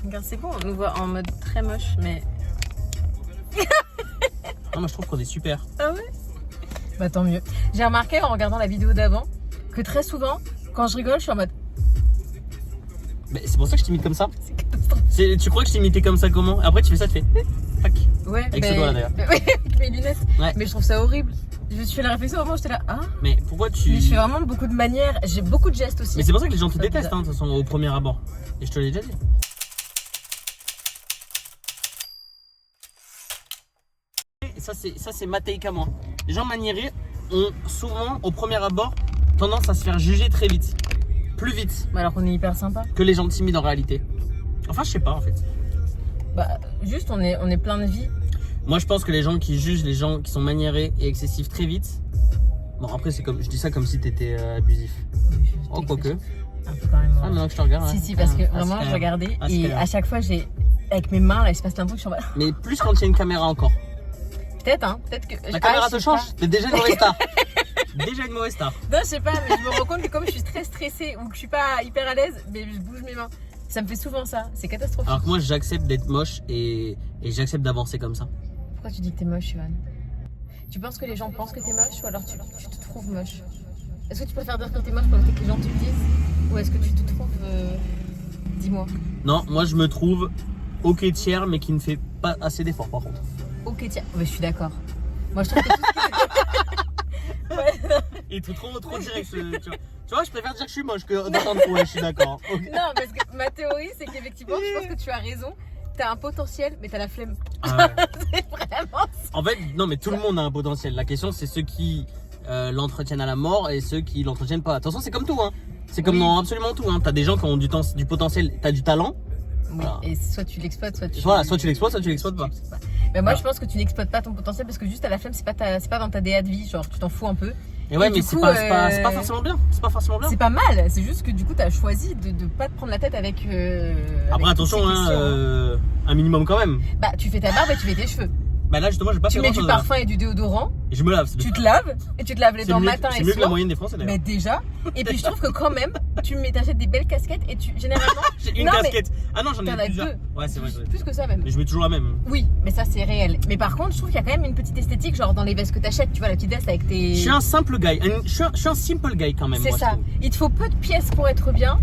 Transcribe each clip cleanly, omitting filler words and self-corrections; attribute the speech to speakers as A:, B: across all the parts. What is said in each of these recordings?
A: Regarde, c'est bon, on nous voit en mode très moche, mais.
B: Non, moi je trouve qu'on est super.
A: Ah ouais? Bah tant mieux. J'ai remarqué en regardant la vidéo d'avant que très souvent, quand je rigole, je suis en mode.
B: Mais c'est pour ça que je t'imite comme ça.
A: C'est catastrophique.
B: Tu crois que je t'imitais comme ça comment? Après tu fais ça, tu fais. Tac.
A: Ouais,
B: Avec ce doigt là d'ailleurs.
A: avec mes lunettes.
B: Ouais.
A: Mais je trouve ça horrible. Je me suis fait la réflexion, vraiment, j'étais là. Ah.
B: Mais pourquoi tu.
A: Mais je fais vraiment beaucoup de manières. J'ai beaucoup de gestes aussi.
B: Mais c'est pour ça que les gens te
A: Ça
B: détestent, hein, de toute façon, au premier abord. Et je te l'ai déjà dit. Ça c'est ma take à moi. Les gens maniérés ont souvent, au premier abord, tendance à se faire juger très vite. Plus vite
A: Alors qu'on est hyper sympa.
B: que les gens timides en réalité. Enfin, je sais pas en fait.
A: Bah, juste, on est plein de vie.
B: Moi, je pense que les gens qui jugent les gens qui sont maniérés et excessifs très vite. Bon, après, c'est comme, je dis ça comme si t'étais abusif. Oh, quoique.
A: Un peu quand même.
B: Ah, maintenant que je te regarde.
A: Si, parce que vraiment, je regardais et à chaque fois, j'ai. Avec mes mains, là, il se passe plein de trucs. Je suis en mode.
B: Mais plus quand il y a une caméra encore.
A: Peut-être, hein. Peut-être que.
B: La caméra
A: je
B: te
A: sais
B: change.
A: pas.
B: T'es déjà une mauvaise star. Déjà une mauvaise star.
A: Non, je sais pas, mais je me rends compte que comme je suis très stressée ou que je suis pas hyper à l'aise, mais je bouge mes mains. Ça me fait souvent ça. C'est catastrophique.
B: Alors que moi, j'accepte d'être moche et j'accepte d'avancer comme ça.
A: Pourquoi tu dis que t'es moche, Yoann? Tu penses que les gens pensent que t'es moche ou alors tu te trouves moche? Est-ce que tu préfères dire que t'es moche pour que les gens te le disent? Ou est-ce que tu te trouves. Dis-moi.
B: Non, moi je me trouve ok tiers, mais qui ne fait pas assez d'efforts par contre.
A: Ok, tiens. Ouais, je suis d'accord. Moi, je trouve que tout ce qui... Ouais, non.
B: Il est trop direct. Tu vois, je préfère dire que je suis moche que d'entendre ouais, je suis d'accord. Okay.
A: Non, parce que ma théorie, c'est qu'effectivement, je pense que tu as raison. T'as un potentiel, mais t'as la flemme.
B: Ah ouais.
A: C'est vraiment ça.
B: En fait, non, mais tout le monde a un potentiel. La question, c'est ceux qui l'entretiennent à la mort et ceux qui l'entretiennent pas. Attention, c'est comme tout, hein. C'est comme dans absolument tout, hein. T'as des gens qui ont du potentiel, t'as du talent.
A: Oui, voilà. Et soit tu l'exploites, soit tu.
B: Voilà, soit tu l'exploites, soit tu l'exploites pas.
A: Mais moi, je pense que tu n'exploites pas ton potentiel parce que juste à la flemme, c'est pas dans ta DA de vie. Genre, tu t'en fous un peu.
B: Et ouais, mais c'est pas forcément bien. C'est pas forcément bien.
A: C'est pas mal. C'est juste que du coup, t'as choisi de pas te prendre la tête avec.
B: Après, attention, hein, un minimum quand même.
A: Bah, tu fais ta barbe et tu fais tes cheveux.
B: Bah là, justement, j'ai pas fait
A: grand-chose. Tu mets du parfum et du déodorant.
B: Et je me lave.
A: Tu te laves et tu te laves les dents matin et soir.
B: C'est mieux que la moyenne des Français d'ailleurs.
A: Mais déjà. Et puis je trouve que quand même, t'achètes des belles casquettes et tu généralement.
B: J'ai une casquette. Ah non, j'en ai plusieurs.
A: Deux.
B: Ouais, c'est vrai.
A: Plus que ça même.
B: Mais je mets toujours la même.
A: Oui, mais ça c'est réel. Mais par contre, je trouve qu'il y a quand même une petite esthétique, genre dans les vestes que t'achètes, tu vois, la petite veste avec tes.
B: Je suis un simple guy. Je suis un simple guy quand même.
A: C'est ça. Il te faut peu de pièces pour être bien.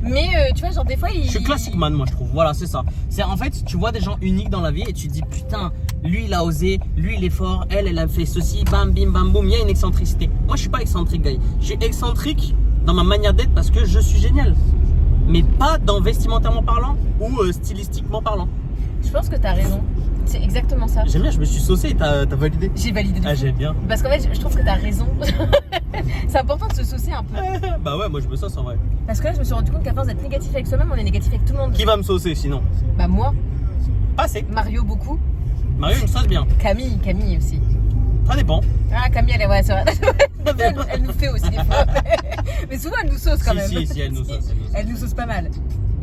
A: Mais tu vois, genre des fois,
B: je suis classic man, moi je trouve. Voilà, c'est ça. C'est en fait, tu vois des gens uniques dans la vie et tu te dis putain, lui il a osé, lui il est fort, elle a fait ceci, bam bim bam boum. Il y a une excentricité. Moi je suis pas excentrique, gars. Je suis excentrique dans ma manière d'être parce que je suis génial. Mais pas dans vestimentairement parlant ou stylistiquement parlant.
A: Je pense que t'as raison. C'est exactement ça.
B: J'aime bien, je me suis saucé et t'as validé.
A: J'ai validé.
B: Ah, j'aime bien.
A: Parce qu'en fait, je trouve que t'as raison. C'est important de se saucer un peu.
B: Bah ouais, moi je me sauce en vrai.
A: Parce que là, je me suis rendu compte qu'à force d'être négatif avec soi-même, on est négatif avec tout le monde.
B: Qui va me saucer sinon?
A: Bah moi.
B: Passé.
A: Mario beaucoup.
B: Mario me sauce bien.
A: Camille aussi.
B: Ça dépend.
A: Ah, Camille, elle est ouais, c'est vrai. Elle nous fait aussi des fois. Mais souvent, elle nous sauce quand même.
B: Si, elle nous sauce.
A: Elle nous sauce pas mal.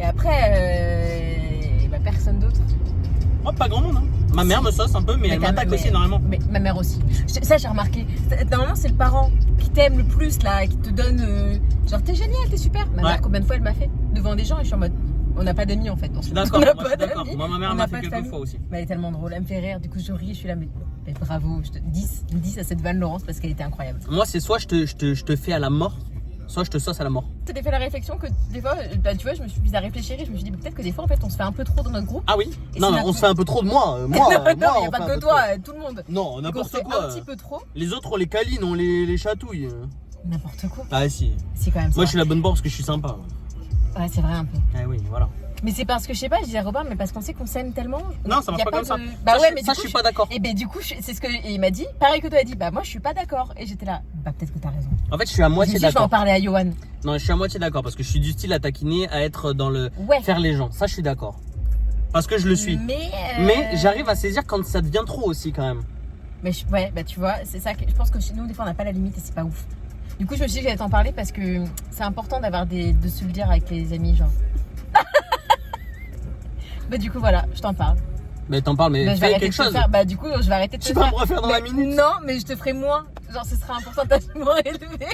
A: Et après, bah, personne d'autre.
B: Moi, pas grand monde. Hein. Ma mère me sauce un peu, mais elle m'attaque aussi énormément.
A: Mais ma mère aussi. Ça, j'ai remarqué. Normalement, c'est le parent qui t'aime le plus, là, qui te donne. Genre, t'es génial, t'es super. Ma mère, combien de fois elle m'a fait devant des gens et je suis en mode. On n'a pas d'amis en fait.
B: D'accord, moi ma mère m'a fait quelques fois aussi.
A: Mais elle est tellement drôle, elle me fait rire. Du coup, je ris, je suis là, mais bravo. 10 à cette vanne, Laurence, parce qu'elle était incroyable.
B: Moi, c'est soit je te fais à la mort, soit je te sauce à la mort.
A: Tu t'es fait la réflexion que des fois, bah, tu vois, je me suis mise à réfléchir et je me suis dit peut-être que des fois en fait on se fait un peu trop dans notre groupe.
B: Ah oui. Non, on se fait un peu trop de moi.
A: Non, il n'y a pas que toi, tout le monde.
B: Non, n'importe quoi.
A: Un petit peu trop.
B: Les autres, on les câline, on les chatouille.
A: N'importe quoi.
B: Ah si.
A: C'est quand même ça.
B: Moi, je suis la bonne bord parce que je suis sympa.
A: Ouais, c'est vrai un peu.
B: Ah oui, voilà.
A: Mais c'est parce que je sais pas, je disais à Robin, mais parce qu'on sait qu'on s'aime tellement.
B: Non, ça marche pas comme ça.
A: Bah ouais, mais
B: ça, je suis pas d'accord.
A: Et ben du coup, c'est ce que il m'a dit. Pareil que toi, il a dit, bah moi je suis pas d'accord. Et j'étais là, bah peut-être que t'as raison.
B: En fait, je suis à moitié d'accord.
A: Je vais en parler à Yoann.
B: Non, je suis à moitié d'accord parce que je suis du style à taquiner, à être dans le faire les gens. Ça, je suis d'accord. Parce que je le suis. Mais j'arrive à saisir quand ça devient trop aussi quand même.
A: Mais ouais, bah tu vois, c'est ça que je pense que chez nous, des fois, on n'a pas la limite et c'est pas ouf. Du coup, je me suis dit que j'allais t'en parler parce que c'est important d'avoir de se le dire avec les amis, genre. Bah du coup voilà, je t'en parle.
B: Mais t'en parles, mais fais quelque chose.
A: Bah du coup, je vais arrêter de te
B: faire. Tu vas me refaire dans la minute.
A: Non, mais je te ferai moins. Genre, ce sera un pourcentage moins élevé.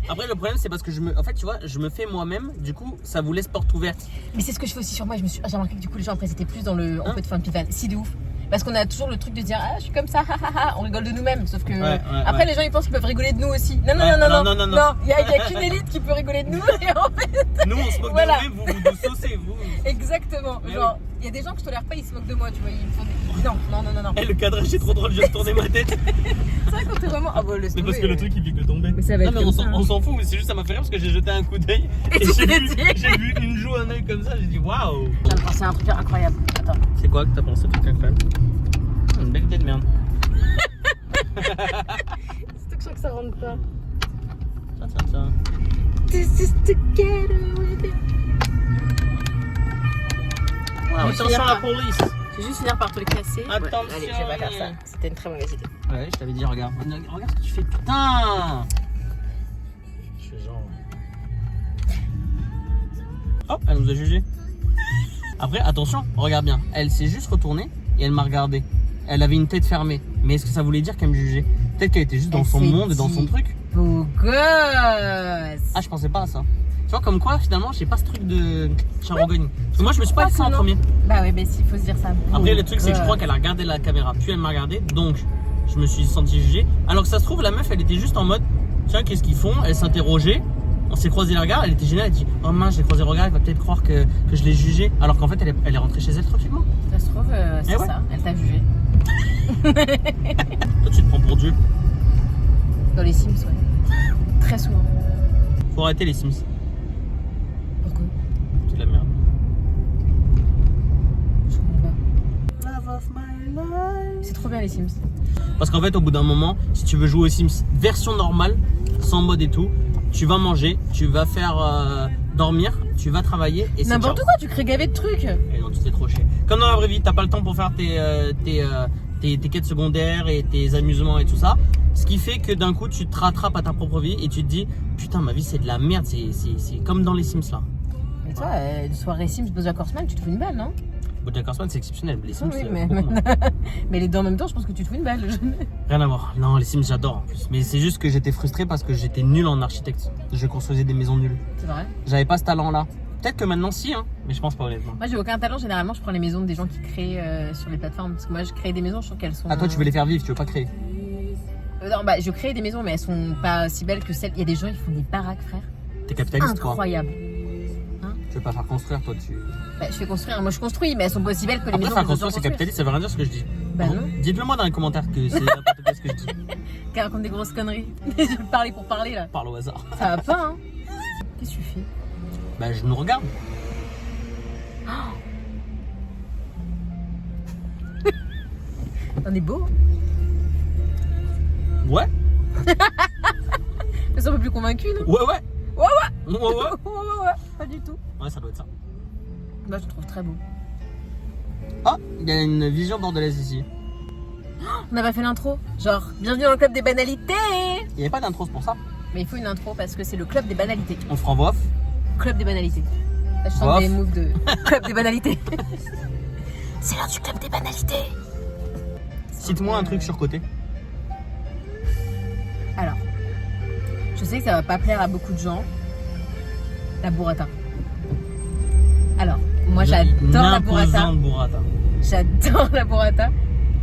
B: Après, le problème, c'est parce que en fait, tu vois, je me fais moi-même. Du coup, ça vous laisse porte ouverte.
A: Mais c'est ce que je fais aussi sur moi. J'ai remarqué que du coup, les gens après, c'était plus dans le. On peut te faire une petite vanne. Si de ouf. Parce qu'on a toujours le truc de dire ah je suis comme ça, on rigole de nous-mêmes. Sauf que après les gens ils pensent qu'ils peuvent rigoler de nous aussi. Non, il y a qu'une élite qui peut rigoler de nous. Et en fait,
B: nous on se moque de nous-mêmes, vous nous saucez, vous.
A: Exactement.
B: Mais
A: genre, il y a des gens que je tolère pas, ils se moquent de moi, tu vois. Ils me font des... Non.
B: Le cadrage est trop drôle, je vais tourner ma tête.
A: C'est vrai quand t'es vraiment. Ah bah laisse
B: Mais parce que
A: tomber,
B: le truc il fait que tomber.
A: Mais ça va être
B: non, mais
A: comme ça,
B: on s'en fout, mais c'est juste ça m'a fait rire parce que j'ai jeté un coup d'œil.
A: Et tu
B: j'ai
A: t'es
B: vu,
A: dit
B: j'ai vu une joue, un œil comme ça, j'ai dit waouh.
A: Je viens de penser à un truc incroyable. Attends.
B: C'est quoi que t'as pensé, truc incroyable? Une belle idée de merde.
A: C'est que je crois que ça rentre pas.
B: Tiens.
A: This is together with you.
B: Wow, attention à la police.
A: Je vais juste finir par te le casser.
B: Attention.
A: Allez, je vais pas faire ça. C'était une très mauvaise idée.
B: Ouais, je t'avais dit, regarde ce que tu fais, putain. Je fais genre. Oh, elle nous a jugé. Après, attention, regarde bien. Elle s'est juste retournée et elle m'a regardé. Elle avait une tête fermée. Mais est-ce que ça voulait dire qu'elle me jugeait? Peut-être qu'elle était juste dans son monde et dans son truc.
A: Beau gosse.
B: Ah, je pensais pas à ça. Tu vois, comme quoi, finalement, j'ai pas ce truc de charogne. Parce que moi, je me suis pas dit ça en premier.
A: Bah ouais, mais s'il faut se dire ça.
B: Après, le truc, c'est que je crois qu'elle a regardé la caméra. Puis elle m'a regardé. Donc, je me suis senti jugé. Alors que ça se trouve, la meuf, elle était juste en mode tiens, qu'est-ce qu'ils font? Elle s'interrogeait. On s'est croisé les regards. Elle était gênée. Elle dit oh mince, j'ai croisé le regard. Elle va peut-être croire que je l'ai jugé. Alors qu'en fait, elle est rentrée chez elle tranquillement.
A: Ça se trouve, c'est ça. Elle t'a jugé.
B: Toi, tu te prends pour Dieu.
A: Dans les Sims, ouais. Très souvent.
B: Faut arrêter les Sims.
A: Pourquoi?
B: C'est de la merde.
A: Je comprends pas. C'est trop bien les Sims.
B: Parce qu'en fait, au bout d'un moment, si tu veux jouer aux Sims version normale, sans mode et tout, tu vas manger, tu vas faire dormir, tu vas travailler et c'est
A: n'importe
B: ciao.
A: quoi, tu crées gavé de trucs.
B: Et non, tu t'es trop chier. Comme dans la vraie vie, t'as pas le temps pour faire tes quêtes secondaires et tes amusements et tout ça. Ce qui fait que d'un coup, tu te rattrapes à ta propre vie et tu te dis putain, ma vie c'est de la merde, c'est comme dans les Sims là.
A: Et toi, soirée Sims, BoJack Horseman, tu te fous une balle, non?
B: BoJack Horseman c'est exceptionnel, les Sims
A: Oui,
B: c'est
A: mais...
B: beaucoup moins.
A: mais les deux en même temps, je pense que tu te fous une balle.
B: Rien à voir. Non, les Sims j'adore en plus. Mais c'est juste que j'étais frustré parce que j'étais nul en architecte. Je construisais des maisons nulles.
A: C'est vrai?
B: J'avais pas ce talent là. Peut-être que maintenant si, hein, mais je pense pas honnêtement.
A: Moi, j'ai aucun talent. Généralement, je prends les maisons des gens qui créent sur les plateformes. Parce que moi, je crée des maisons, je trouve qu'elles sont.
B: Ah, toi tu veux les faire vivre, tu veux pas créer.
A: Non, bah, je crée des maisons, mais elles sont pas si belles que celles. Il y a des gens, ils font des baraques, frère.
B: T'es capitaliste quoi.
A: Incroyable.
B: Tu veux pas faire construire toi, tu.
A: Bah, je fais construire. Moi, je construis, mais elles sont pas aussi belles que les
B: Après,
A: maisons.
B: faire
A: que les autres
B: construire c'est
A: gens
B: capitaliste, ça veut rien dire ce que je dis.
A: Bah non.
B: Dites-le moi dans les commentaires que c'est n'importe quoi ce que je dis.
A: Qui raconte des grosses conneries. Je parler pour parler là.
B: Parle au hasard.
A: Ça va pas, hein. Qu'est-ce que tu fais?
B: Bah je nous regarde.
A: On est beau.
B: Ouais.
A: Mais c'est un peu plus convaincu, non?
B: Ouais.
A: Ouais, pas du tout.
B: Ouais, ça doit être ça.
A: Moi, je le trouve très beau.
B: Ah, il y a une vision bordelaise ici.
A: On n'a pas fait l'intro. Genre, bienvenue dans le club des banalités.
B: Il n'y avait pas d'intro pour ça.
A: Mais il faut une intro parce que c'est le club des banalités.
B: On fera voix off.
A: Club des banalités. Là, je sens
B: Bof.
A: des moves de club des banalités. C'est l'heure du club des banalités.
B: Cite-moi un truc surcoté.
A: Alors, je sais que ça va pas plaire à beaucoup de gens. La burrata. Alors, moi j'adore la burrata.
B: L'imposante burrata.
A: J'adore la burrata.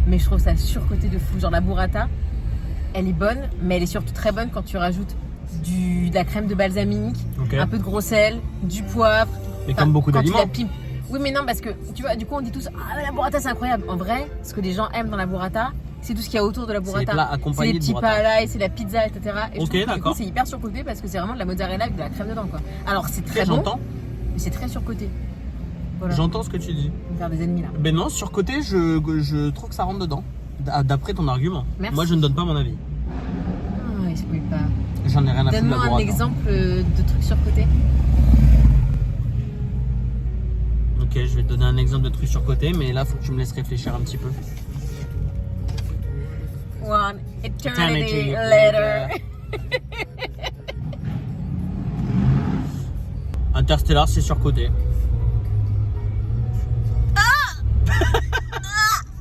A: Mais je trouve ça surcoté de fou. Genre la burrata, elle est bonne, mais elle est surtout très bonne quand tu rajoutes de la crème de balsamique,
B: Ok.
A: un peu de gros sel, du poivre.
B: Mais comme beaucoup
A: quand tu
B: d'aliments.
A: la pipes. Oui, mais non, parce que tu vois, du coup, on dit tous ah, la burrata c'est incroyable. En vrai, ce que les gens aiment dans la burrata, c'est tout ce qu'il y a autour de la
B: C'est les
A: burrata.
B: plats
A: C'est
B: accompagnés
A: les
B: de
A: petits
B: burrata.
A: palais, c'est la pizza, etc. Et je
B: Ok,
A: trouve que, du coup,
B: d'accord.
A: c'est hyper surcoté parce que c'est vraiment de la mozzarella avec de la crème dedans, quoi. Alors, c'est très
B: Ok,
A: bon,
B: j'entends.
A: mais c'est très surcoté. Voilà.
B: J'entends ce que tu dis.
A: On va faire des ennemis là.
B: Ben non, surcoté, je trouve que ça rentre dedans. D'après ton argument.
A: Merci.
B: Moi, je ne donne pas mon avis.
A: Ah, il se couille pas.
B: J'en ai rien à foutre de la
A: Donne-moi un
B: burrata.
A: exemple de truc surcoté.
B: Ok, je vais te donner un exemple de truc surcoté, mais là, faut que tu me laisses réfléchir un petit peu.
A: One eternity
B: Eternity
A: later.
B: Interstellar, c'est surcoté.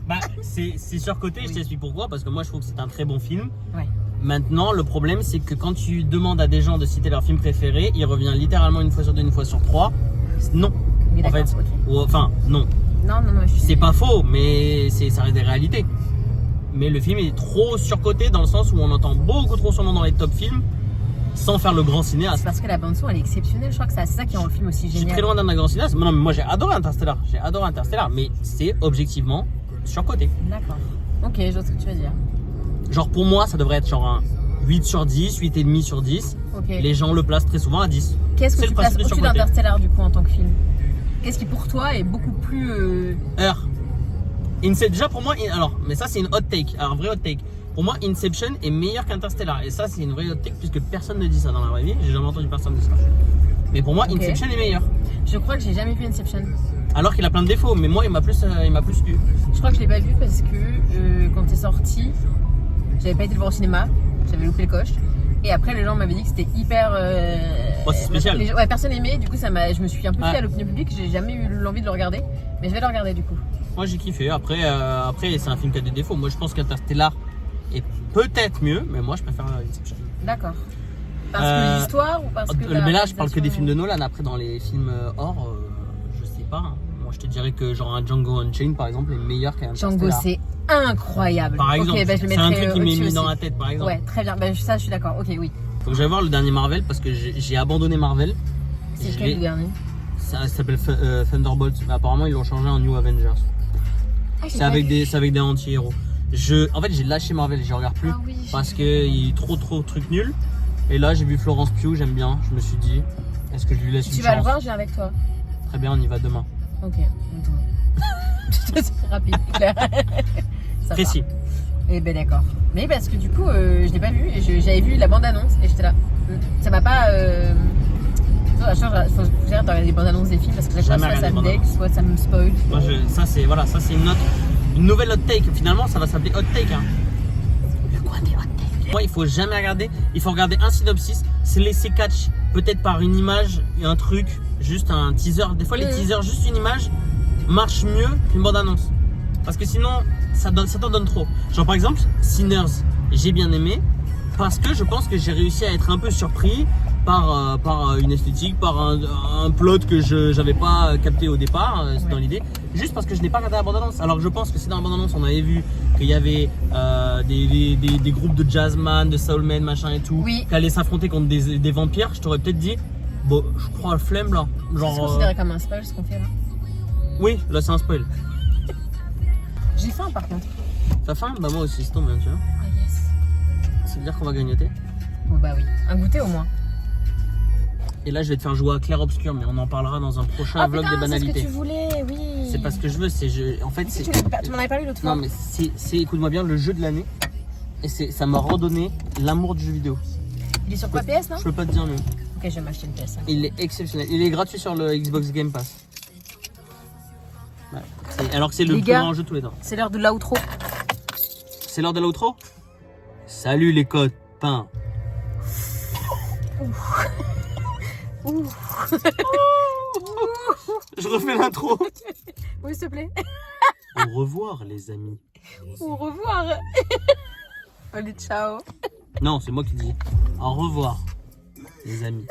B: bah, c'est surcoté, je t'explique pourquoi. Parce que moi, je trouve que c'est un très bon film.
A: Ouais.
B: Maintenant, le problème, c'est que quand tu demandes à des gens de citer leur film préféré, il revient littéralement une fois sur 2, une fois sur 3. Non.
A: Oui,
B: en fait,
A: okay.
B: Enfin, non.
A: Non,
B: c'est pas faux, mais ça reste des réalités. Mais le film est trop surcoté dans le sens où on entend beaucoup trop son nom dans les top films sans faire le grand cinéaste.
A: C'est parce que la bande-son elle est exceptionnelle, je crois que c'est ça qui rend le film aussi génial.
B: Je suis très loin d'un grand cinéaste. Non, mais moi j'ai adoré Interstellar. Mais c'est objectivement surcoté.
A: D'accord. Ok, je vois ce que tu veux dire.
B: Genre pour moi, ça devrait être genre un 8 sur 10, 8,5 sur 10.
A: Okay.
B: Les gens le placent très souvent à 10.
A: Qu'est-ce que tu places au-dessus d'Interstellar du coup en tant que film? Qu'est-ce qui pour toi est beaucoup plus...
B: Déjà pour moi, alors, mais ça c'est une hot take, alors vrai hot take. Pour moi, Inception est meilleur qu'Interstellar. Et ça c'est une vraie hot take puisque personne ne dit ça dans la vraie vie. J'ai jamais entendu personne dire ça. Mais pour moi, Inception est meilleur.
A: Je crois que j'ai jamais vu Inception.
B: Alors qu'il a plein de défauts, mais moi il m'a plus plu.
A: Je crois que je l'ai pas vu parce que quand t'es sorti, j'avais pas été le voir au cinéma, j'avais loupé le coche. Et après, les gens m'avaient dit que c'était hyper.
B: C'est spécial.
A: Personne aimait, du coup, je me suis un peu fiée à l'opinion publique, j'ai jamais eu l'envie de le regarder, mais je vais le regarder du coup.
B: Moi j'ai kiffé. Après c'est un film qui a des défauts. Moi je pense qu'Interstellar est peut-être mieux, mais moi je préfère Inception.
A: D'accord. Parce que l'histoire ou parce que.
B: Mais là, je parle que des films de Nolan. Après, dans les films hors, je sais pas. Hein. Moi je te dirais que genre un Django Unchained par exemple est meilleur qu'Interstellar.
A: Django, c'est incroyable.
B: Par exemple, c'est un truc qui m'est mis dans la tête par exemple.
A: Ouais, très bien. Ça, je suis d'accord. Ok, oui.
B: Faut que j'aille voir le dernier Marvel parce que j'ai abandonné Marvel.
A: C'est lequel le dernier?
B: Ça s'appelle Thunderbolts. Mais apparemment, ils l'ont changé en New Avengers. C'est avec des anti-héros. En fait, j'ai lâché Marvel, j'y regarde plus parce qu'il y a trop de trucs nuls. Et là, j'ai vu Florence Pugh, j'aime bien. Je me suis dit, est-ce que je lui laisse une chance?
A: Tu vas le voir, je viens avec toi.
B: Très bien, on y va demain.
A: Ok. C'est rapide, clair.
B: Précis.
A: Et ben d'accord. Mais parce que du coup, je l'ai pas vu et j'avais vu la bande-annonce et j'étais là. Ça m'a pas. Faut que j'arrête de regarder les bandes-annonces des films parce que soit ça me deck, soit ça me spoil.
B: Moi, ça c'est une nouvelle hot take. Finalement, ça va s'appeler hot take. Hein.
A: Le coin des hot takes.
B: Moi, il faut jamais regarder. Il faut regarder un synopsis, se laisser catch, peut-être par une image, un truc, juste un teaser. Des fois, les teasers, juste une image, marche mieux qu'une bande-annonce. Parce que sinon, ça t'en donne trop. Genre par exemple, Sinners, j'ai bien aimé parce que je pense que j'ai réussi à être un peu surpris par une esthétique, par un plot que je n'avais pas capté au départ, c'est dans l'idée. Juste parce que je n'ai pas regardé la bande-annonce. Alors que je pense que si dans la bande-annonce on avait vu qu'il y avait des groupes de jazzman, de soulmen, machin et tout, qui allaient s'affronter contre des vampires, je t'aurais peut-être dit, bon, je crois à la flemme là.
A: Genre, c'est considéré comme un spoil ce qu'on fait là?
B: Oui, là c'est un spoil.
A: J'ai faim par contre.
B: T'as faim? Bah moi aussi, c'est tombé, tu vois.
A: Ah yes.
B: Ça veut dire qu'on va grignoter?
A: Bon bah oui, un goûter au moins.
B: Et là je vais te faire jouer à Clair Obscur, mais on en parlera dans un prochain vlog des banalités.
A: C'est ce que tu voulais, oui.
B: C'est pas ce que je veux, en fait c'est...
A: Tu m'en avais parlé l'autre fois.
B: Non mais c'est écoute-moi bien, le jeu de l'année. Et ça m'a redonné l'amour du jeu vidéo.
A: Il est sur quoi, PS, non?
B: Je peux pas te dire mieux.
A: Ok, je vais m'acheter une PS.
B: Il est exceptionnel. Il est gratuit sur le Xbox Game Pass. Ouais. Alors que c'est le plus grand jeu de tous les temps.
A: C'est l'heure de l'outro.
B: C'est l'heure de l'outro? Salut les copains.
A: Ouh.
B: Je refais l'intro.
A: Oui, s'il te plaît.
B: Au revoir les amis.
A: Au revoir. Allez, ciao.
B: Non, c'est moi qui dis au revoir les amis.